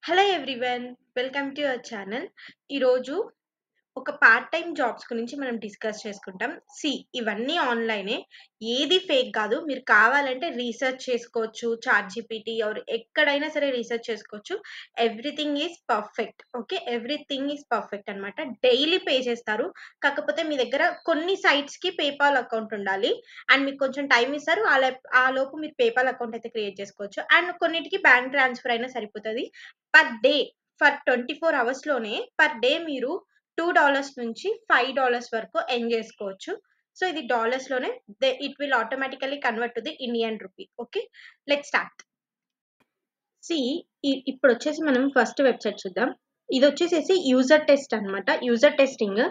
Hello everyone, welcome to your channel. ఈరోజు ఒక part time jobs గురించి మనం డిస్కస్ చేసుకుంటాం. ఇవన్నీ ఆన్లైనే, ఏది ఫేక్ కాదు. మీరు కావాలంటే రీసెర్చ్ చేసుకోవచ్చు, చాట్ జీపీటీ ఆర్ ఎక్కడైనా సరే రీసెర్చ్ చేసుకోవచ్చు. Everything is perfect. Okay, everything is perfect అనమాట. డైలీ పే చేస్తారు. కాకపోతే మీ దగ్గర కొన్ని sites కి పేపాల్ అకౌంట్ ఉండాలి అండ్ మీకు కొంచెం టైం ఇస్తారు. ఆ లోపు మీరు పేపాల్ అకౌంట్ అయితే క్రియేట్ చేసుకోవచ్చు. అండ్ కొన్నిటికి బ్యాంక్ ట్రాన్స్ఫర్ అయినా సరిపోతుంది. పర్ డే, ఫర్ 24 hours లోనే పర్ డే మీరు $2 నుంచి $5 వరకు ఎర్న్ చేసుకోవచ్చు. సో ఇది డాలర్స్ లోనే, it will automatically convert to the Indian rupee. Okay, let start. See ఇప్పుడు వచ్చేసి మనం ఫస్ట్ వెబ్సైట్ చూద్దాం. ఇది వచ్చేసేసి యూజర్ టెస్ట్ అన్నమాట. యూజర్ టెస్టింగ్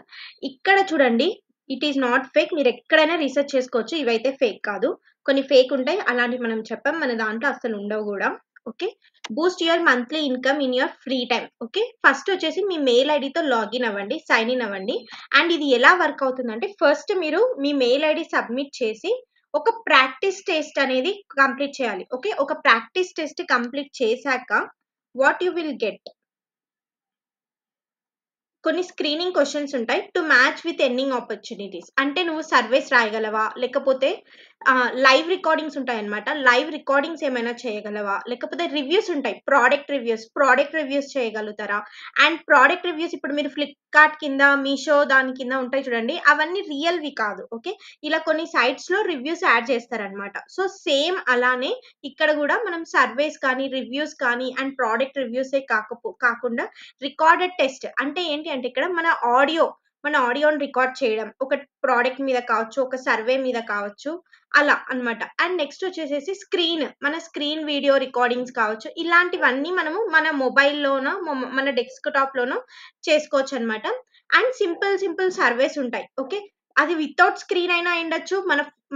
ఇక్కడ చూడండి, ఇట్ ఈస్ నాట్ ఫేక్. మీరు ఎక్కడైనా రీసెర్చ్ చేసుకోవచ్చు. ఇవైతే ఫేక్ కాదు. కొన్ని ఫేక్ ఉంటాయి, అలాంటివి మనం చెప్పాం. మన దాంట్లో అసలు ఉండవు కూడా. Okay, Boost your monthly income in your free time. Okay, first వచ్చేసి మీ మెయిల్ ఐడితో లాగిన్ అవ్వండి, సైన్ ఇన్ అవ్వండి. అండ్ ఇది ఎలా వర్క్ అవుతుందంటే, ఫస్ట్ మీరు మీ మెయిల్ ఐడి సబ్మిట్ చేసి ఒక ప్రాక్టీస్ టెస్ట్ అనేది కంప్లీట్ చేయాలి. ఓకే, ఒక ప్రాక్టీస్ టెస్ట్ కంప్లీట్ చేశాక వాట్ యు విల్ గెట్, కొన్ని స్క్రీనింగ్ క్వశ్చన్స్ ఉంటాయి. To match with earning opportunities అంటే నువ్వు సర్వేస్ రాయగలవా, లేకపోతే లైవ్ రికార్డింగ్స్ ఉంటాయి అనమాట. లైవ్ రికార్డింగ్స్ ఏమైనా చేయగలవా, లేకపోతే రివ్యూస్ ఉంటాయి, ప్రోడక్ట్ రివ్యూస్ చేయగలుగుతారా. అండ్ ప్రోడక్ట్ రివ్యూస్ ఇప్పుడు మీరు ఫ్లిప్కార్ట్ కింద, మీషో దాని కింద ఉంటాయి చూడండి, అవన్నీ రియల్వి కాదు. ఓకే, ఇలా కొన్ని సైట్స్ లో రివ్యూస్ యాడ్ చేస్తారనమాట. సో సేమ్ అలానే ఇక్కడ కూడా మనం సర్వేస్ కానీ, రివ్యూస్ కానీ అండ్ ప్రోడక్ట్ రివ్యూసే కాకుండా రికార్డెడ్ టెస్ట్ అంటే ఏంటి అంటే, ఇక్కడ మన ఆడియోని రికార్డ్ చేయడం, ఒక ప్రోడక్ట్ మీద కావచ్చు, ఒక సర్వే మీద కావచ్చు, అలా అన్నమాట. అండ్ నెక్స్ట్ వచ్చేసేసి మన స్క్రీన్ వీడియో రికార్డింగ్స్ కావచ్చు. ఇలాంటివన్నీ మనము మన మొబైల్లోనో, మన డెస్క్టాప్ లోనో చేసుకోవచ్చు అనమాట. అండ్ సింపుల్ సర్వేస్ ఉంటాయి. ఓకే, అది వితౌట్ స్క్రీన్ అయినా ఉండొచ్చు,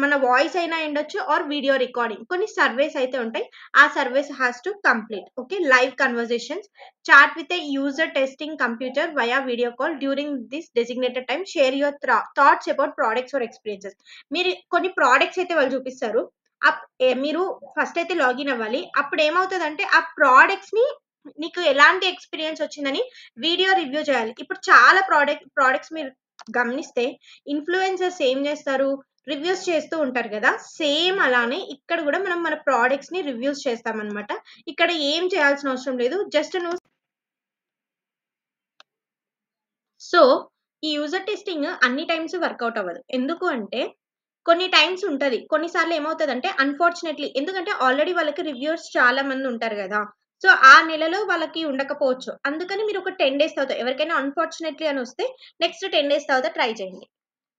మన వాయిస్ అయినా ఉండొచ్చు, ఆర్ వీడియో రికార్డింగ్. కొన్ని సర్వేస్ అయితే ఉంటాయి, ఆ surveys has to complete. Okay, live conversations, chat with a user testing computer via video call during this designated time. Share your thoughts about products or experiences. మీరు కొన్ని products అయితే వాళ్ళు చూపిస్తారు. మీరు ఫస్ట్ అయితే లాగిన్ అవ్వాలి. అప్పుడు ఏమవుతుందంటే, ఆ ప్రోడక్ట్స్ ని నీకు ఎలాంటి ఎక్స్పీరియన్స్ వచ్చిందని వీడియో రివ్యూ చేయాలి. ఇప్పుడు చాలా ప్రోడక్ట్స్ మీరు గమనిస్తే ఇన్ఫ్లుయెన్సర్స్ ఏం చేస్తారు, రివ్యూస్ చేస్తూ ఉంటారు కదా. సేమ్ అలానే ఇక్కడ కూడా మనం మన ప్రోడక్ట్స్ ని రివ్యూస్ చేస్తామన్నమాట. ఇక్కడ ఏం చేయాల్సిన అవసరం లేదు, జస్ట్ నువ్వు. సో ఈ యూజర్ టెస్టింగ్ అన్ని టైమ్స్ వర్కౌట్ అవ్వదు. ఎందుకు అంటే, కొన్ని టైమ్స్ ఉంటది. కొన్నిసార్లు ఏమవుతదంటే, అన్‌ఫార్చునేట్‌లీ ఎందుకంటే ఆల్రెడీ వాళ్ళకి రివ్యూయర్స్ చాలా మంది ఉంటారు గదా. సో ఆ నెలలో వాళ్ళకి ఉండకపోవచ్చు. అందుకని మీరు ఒక 10 డేస్ తర్వాత, ఎవరికైనా అన్‌ఫార్చునేట్‌లీ అని వస్తే నెక్స్ట్ 10 డేస్ తర్వాత ట్రై చేయండి.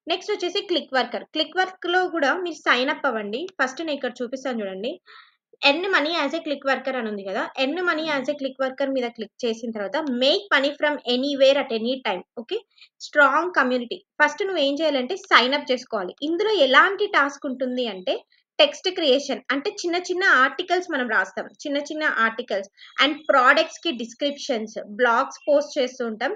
నెక్స్ట్ వచ్చేసి క్లిక్ వర్కర్. క్లిక్ వర్క్‌లో కూడా మీరు సైన్ అప్ అవ్వండి. ఫస్ట్ నేను ఇక్కడ చూపిస్తాను చూడండి. Earn money as a click worker అని ఉంది కదా. Earn money as a click worker మీద క్లిక్ చేసిన తర్వాత make money from anywhere at any time. Okay, strong community. First నువ్వు ఏం చేయాలంటే సైన్ అప్ చేసుకోవాలి. ఇందులో ఎలాంటి టాస్క్ ఉంటుంది అంటే, టెక్స్ట్ క్రియేషన్ అంటే చిన్న ఆర్టికల్స్ మనం రాస్తాం, చిన్న ఆర్టికల్స్. అండ్ ప్రోడక్ట్స్ కి డిస్క్రిప్షన్స్, బ్లాగ్స్ పోస్ట్ చేస్తూ ఉంటాం.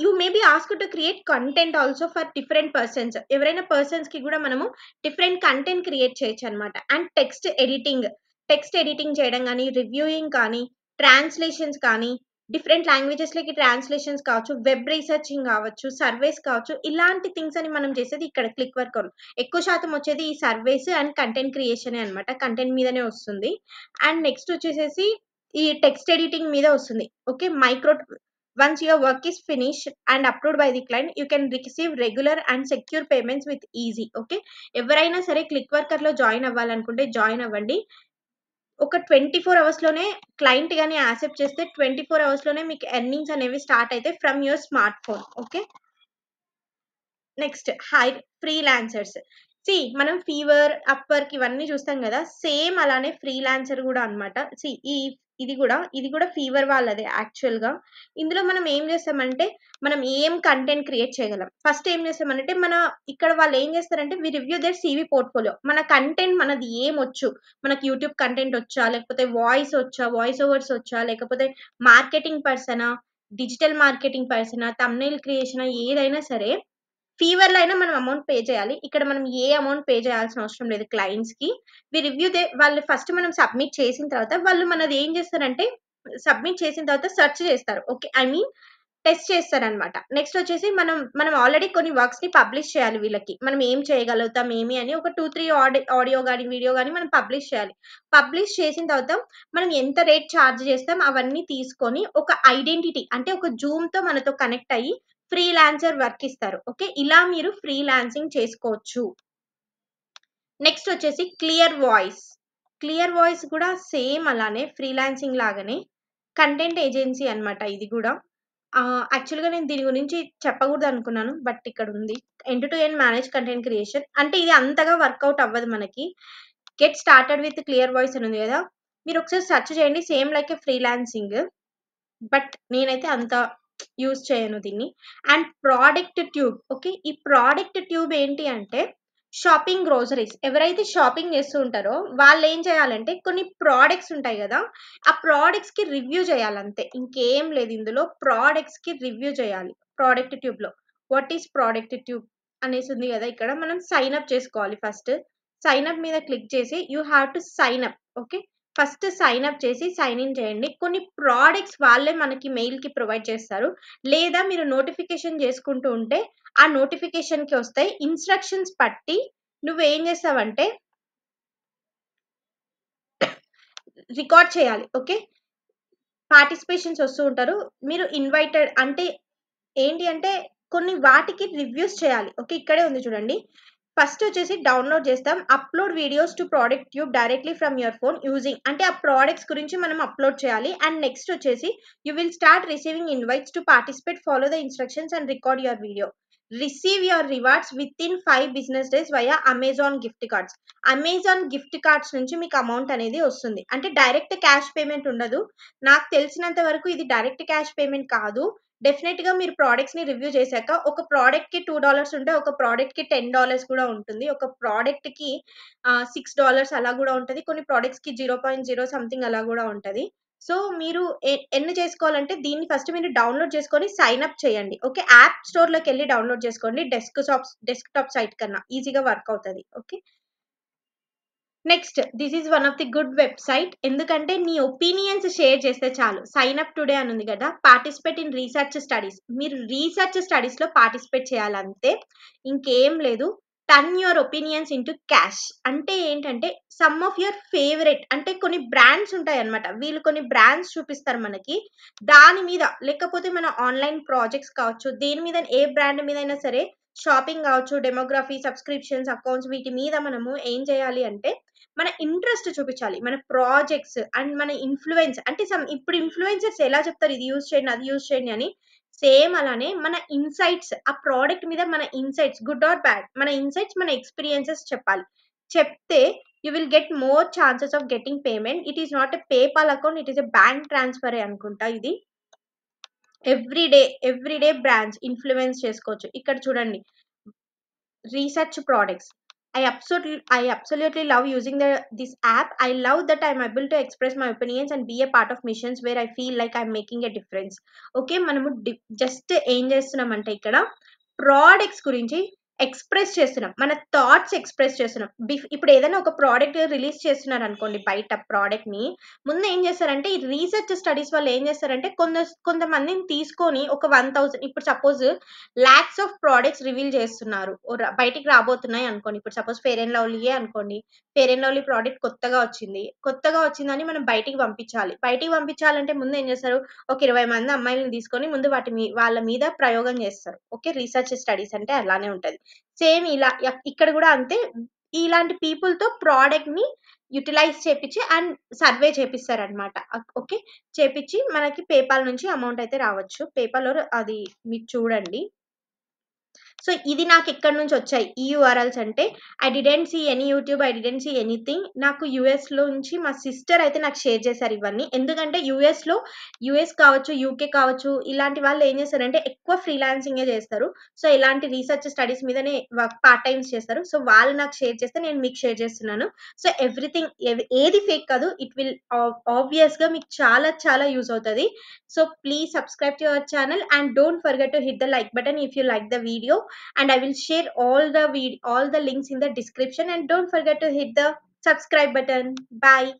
You may be ask to create content also for different persons. ఎవరైనా పర్సన్స్ కి కూడా మనము డిఫరెంట్ కంటెంట్ క్రియేట్ చేయొచ్చు అనమాట. అండ్ టెక్స్ట్ ఎడిటింగ్ చేయడం కానీ, రివ్యూయింగ్ కానీ, ట్రాన్స్లేషన్స్ కానీ, డిఫరెంట్ లాంగ్వేజెస్ లోకి ట్రాన్స్లేషన్స్ కావచ్చు, వెబ్ రీసెర్చింగ్ కావచ్చు, సర్వేస్ కావచ్చు, ఇలాంటి థింగ్స్ అని మనం చేసేది ఇక్కడ క్లిక్ వర్క్. ఎక్కువ శాతం వచ్చేది ఈ సర్వేస్ అండ్ కంటెంట్ క్రియేషన్ అనమాట. కంటెంట్ మీదనే వస్తుంది. అండ్ నెక్స్ట్ వచ్చేసేసి ఈ టెక్స్ట్ ఎడిటింగ్ మీద వస్తుంది. Okay, once your work is finished and approved by the client, you can receive regular and secure payments with easy. Okay, ఎవరైనా సరే క్లిక్ వర్కర్ లో జాయిన్ అవ్వాలనుకుంటే జాయిన్ అవ్వండి. ఒక 24 hours లోనే క్లయింట్ గాని యాక్సెప్ట్ చేస్తే 24 hours లోనే మీకు ఎర్నింగ్స్ అనేవి స్టార్ట్ అయితే from your smart phone. Okay, next freelancers. మనం ఫీవర్, అప్వర్క్ ఇవన్నీ చూస్తాం కదా, సేమ్ అలానే ఫ్రీలాన్సర్ కూడా అనమాట. ఇది కూడా ఫీవర్ వాళ్ళదే యాక్చువల్ గా. ఇందులో మనం ఏం చేస్తామంటే, మనం ఏం కంటెంట్ క్రియేట్ చేయగలం. ఫస్ట్ ఏం చేస్తామంటే, ఇక్కడ వాళ్ళు ఏం చేస్తారంటే, వి రివ్యూ దేర్ CV పోర్ట్ఫోలియో. మన కంటెంట్ మనది ఏమొచ్చు, మనకి యూట్యూబ్ కంటెంట్ వచ్చా, లేకపోతే వాయిస్ ఓవర్స్ వచ్చా, లేకపోతే మార్కెటింగ్ పర్సనా, డిజిటల్ మార్కెటింగ్ పర్సనా, థంబ్నెయిల్ క్రియేషన్, ఏదైనా సరే ఫీవర్ లో అయినా మనం అమౌంట్ పే చేయాలి. ఇక్కడ మనం ఏ అమౌంట్ పే చేయాల్సిన అవసరం లేదు క్లయింట్స్ కి. వాళ్ళు ఫస్ట్ మనం సబ్మిట్ చేసిన తర్వాత వాళ్ళు మనది ఏం చేస్తారంటే, సబ్మిట్ చేసిన తర్వాత సెర్చ్ చేస్తారు. ఓకే. ఐ మీన్ టెస్ట్ చేస్తారనమాట. నెక్స్ట్ వచ్చేసి మనం ఆల్రెడీ కొన్ని వర్క్స్ ని పబ్లిష్ చేయాలి వీళ్ళకి. మనం ఏం చేయగలుగుతాం ఏమి అని ఒక 2, 3 ఆడియో గాని, వీడియో గాని మనం పబ్లిష్ చేయాలి. పబ్లిష్ చేసిన తర్వాత మనం ఎంత రేట్ చార్జ్ చేస్తాం అవన్నీ తీసుకొని ఒక ఐడెంటిటీ అంటే ఒక జూమ్‌తో మనతో కనెక్ట్ అయ్యి ఫ్రీలాన్సర్ వర్క్ ఇస్తారు. ఓకే. ఇలా మీరు ఫ్రీలాన్సింగ్ చేసుకోవచ్చు. నెక్స్ట్ వచ్చేసి క్లియర్ వాయిస్. క్లియర్ వాయిస్ కూడా సేమ్ అలానే ఫ్రీలాన్సింగ్ లాగానే కంటెంట్ ఏజెన్సీ అన్నమాట ఇది గూడా. యాక్చువల్‌గా నేను దీని గురించి చెప్పకూడదనుకున్నాను. బట్ ఇక్కడుంది. End to end manage content creation. అంటే ఇది అంతగా వర్కౌట్ అవ్వదు మనకి. Get started with clear voice అని ఉంది గదా! మీరొకసారి సెర్చ్ చేయండి. Same like a freelancing. But నేనైతే అంత యూజ్ చేయను దీన్ని. And product tube. ఓకే. ఈ ప్రొడక్ట్ ట్యూబ్ ఏంటి అంటే షాపింగ్ గ్రోసరీస్. ఎవరైతే షాపింగ్ చేస్తూ ఉంటారో వాళ్ళేం చేయాలంటే కొన్ని ప్రొడక్ట్స్ ఉంటాయి గదా! ఆ ప్రొడక్ట్స్‌కి రివ్యూ చేయాలంతే. ఇంకేం లేదు ఇందులో. ప్రొడక్ట్స్‌కి రివ్యూ చేయాలి. ప్రొడక్ట్ ట్యూబ్‌లో. వాట్ ఈస్ ప్రొడక్ట్ ట్యూబ్ అనేసి ఉంది గదా! ఇక్కడ మనం సైన్ అప్ చేసుకోవాలి ఫస్ట్. సైన్ అప్ మీద క్లిక్ చేసి you have to sign up. Okay. First sign up చేసి సైన్ ఇన్ చేయండి. కొన్ని ప్రొడక్ట్స్ వాళ్ళే మనకి మెయిల్‌కి ప్రొవైడ్ చేస్తారు. లేదా మీరు నోటిఫికేషన్ చేసుకుంటూ ఉంటే ఆ నోటిఫికేషన్‌కి వస్తాయి. ఇన్‌స్ట్రక్షన్స్ పట్టి నువ్వేం చేస్తావంటే రికార్డ్ చేయాలి. ఓకే. పార్టిసిపేషన్స్ వస్తూ ఉంటారు. మీరు ఇన్వైటెడ్ అంటే ఏంటి అంటే కొన్ని వాటికి రివ్యూస్ చేయాలి. ఓకే. ఇక్కడే ఉంది చూడండి. ఫస్ట్ వచ్చేసి డౌన్‌లోడ్ చేస్తాం. Upload videos to product tube directly from your phone using అంటే ఆ ప్రొడక్ట్స్ గురించి మనం అప్‌లోడ్ చేయాలి. అండ్ నెక్స్ట్ వచ్చేసి you will start receiving invites to participate follow the instructions and record your video. Receive your rewards within 5 business days via Amazon gift cards. Amazon gift cards నుంచి మీకు amount అనేది వస్తుంది. అంటే direct cash payment ఉండదు. నాకు తెలిసినంత వరకు ఇది డైరెక్ట్ క్యాష్ పేమెంట్ కాదు. డెఫినెట్‌గా మీరు ప్రొడక్ట్స్‌ని రివ్యూ చేశాక ఒక ప్రొడక్ట్‌కి $2 ఉంటే ఒక ప్రొడక్ట్‌కి $10 కూడా ఉంటుంది. ఒక ప్రొడక్ట్‌కి $6 అలా గూడా ఉంటది. కొన్ని ప్రొడక్ట్స్‌కి 0.0 సంథింగ్ అలా గూడా ఉంటది. సో, మీరు ఎన్ని చేసుకోవాలంటే దీన్ని ఫస్ట్ మీరు డౌన్‌లోడ్ చేసుకొని సైన్ అప్ చేయండి. ఓకే. యాప్ స్టోర్‌లోకెళ్ళి డౌన్‌లోడ్ చేసుకోండి. డెస్క్‌టాప్ సైట్ కన్నా ఈజీగా వర్క్ అవుతది. Okay. Next this is one of the good website. ఎందుకంటే నీ ఒపీనియన్స్ షేర్ చేస్తే చాలు. సైన్ అప్ టుడే అని ఉంది గదా! Participate in research studies. మీరు రీసెర్చ్ స్టడీస్‌లో పార్టిసిపేట్ చేయాలంతే. ఇంకేం లేదు. Turn your opinions into cash. అంటే ఏంటంటే సమ్ ఆఫ్ యువర్ ఫేవరెట్ అంటే కొన్ని బ్రాండ్స్ ఉంటాయన్నమాట. వీళ్ళు కొన్ని బ్రాండ్స్ చూపిస్తారు మనకి. దాని మీద లేకపోతే మన ఆన్‌లైన్ ప్రాజెక్ట్స్ కావచ్చు. దేని మీద ఏ బ్రాండ్ మీదైనా సరే షాపింగ్ కావచ్చు, డెమోగ్రఫీ, సబ్స్క్రిప్షన్స్, అకౌంట్స్ వీటి మీద మనము ఏం చేయాలి అంటే మన ఇంట్రెస్ట్ చూపించాలి. మన ప్రాజెక్ట్స్ అండ్ మన ఇన్‌ఫ్లూయెన్స్ అంటే ఇప్పుడు ఇన్‌ఫ్లూయెన్సర్స్ ఎలా చెప్తారు ఇది యూజ్ చేయండి, అది యూజ్ చేయండి అని. సేమ్ అలానే మన ఇన్‌సైట్స్ ఆ ప్రొడక్ట్ మీద మన ఇన్‌సైట్స్ గుడ్ ఆర్ బ్యాడ్ మన ఇన్‌సైట్స్, మన ఎక్స్‌పీరియన్సెస్ చెప్పాలి. చెప్తే you will get more chances of getting payment. It is not a PayPal account. It is a bank ట్రాన్స్‌ఫరే అనుకుంటా ఇది. ఎవ్రీడే బ్రాంచ్ ఇన్‌ఫ్లూయెన్స్ చేసుకోవచ్చు. ఇక్కడ చూడండి. Research products. I absolutely love using this app. I love that I'm able to express my opinions and be a part of missions where I feel like I'm making a difference. Okay. మనము just ఏం చేస్తున్నామంటే ఇక్కడ products గురించి express చేస్తున్నాం. మన thoughts express చేస్తున్నాం. ఇప్పుడు ఏదైనా ఒక ప్రొడక్ట్ రిలీజ్ చేస్తున్నారనుకోండి బయట ప్రొడక్ట్‌ని ముందు ఏం చేస్తారంటే ఈ రీసెర్చ్ స్టడీస్ వాళ్ళు ఏం చేస్తారంటే కొంతమందిని తీసుకొని ఒక 1000 ఇప్పుడు suppose lakhs of products reveal చేస్తున్నారు. బయటికి రాబోతున్నాయి అనుకోండి. ఇప్పుడు సపోజ్ ఫెయిర్ అండ్ లవ్లీయే అనుకోండి. ఫెయిర్ అండ్ లవ్లీ ప్రొడక్ట్ కొత్తగా వచ్చింది. కొత్తగా వచ్చిందని మనం బయటికి పంపించాలి. బయటికి పంపించాలంటే ముందు ఏం చేస్తారు? ఒక 20 మంది అమ్మాయిలని తీసుకొని ముందు వాళ్ళ మీద ప్రయోగం చేస్తారు. ఓకే. రీసెర్చ్ స్టడీస్ అంటే అలానే ఉంటది. సేమ్ ఇలా ఇక్కడ కూడా అంతే. ఇలాంటి పీపుల్‌తో ప్రొడక్ట్‌ని యుటిలైజ్ చేపిచ్చి అండ్ సర్వే చేపిస్తారనమాట. ఓకే. చేపిచ్చి మనకి పేపాల్ నుంచి అమౌంట్ అయితే రావచ్చు. పేపాల్ అది మీరు చూడండి. సో, ఇది నాకెక్కడి నుంచొచ్చాయి. ఈ యూఆర్ఎల్స్ అంటే I didn't see any YouTube. I didn't see anything. నాకు యూఎస్‌లో నుంచి మా సిస్టర్ అయితే నాకు షేర్ చేశారు ఇవన్నీ. ఎందుకంటే యూఎస్ కావచ్చు, యూకే కావచ్చు ఇలాంటి వాళ్ళు ఏం చేస్తారంటే ఎక్కువ ఫ్రీలాన్సింగే చేస్తారు. సో, ఇలాంటి రీసెర్చ్ స్టడీస్ మీదనే పార్ట్ టైమ్స్ చేస్తారు. సో, వాళ్ళు నాకు షేర్ చేస్తే నేను మీకు షేర్ చేస్తున్నాను. సో, ఎవ్రీథింగ్ ఏది ఫేక్ కాదు. ఇట్ విల్ ఆబ్వియస్‌గా మీకు చాలా చాలా యూజ్ అవుతది. So, please subscribe to our channel and don't forget to hit the like button if you like the video, and I will share all the links in the description, and don't forget to hit the subscribe button. Bye.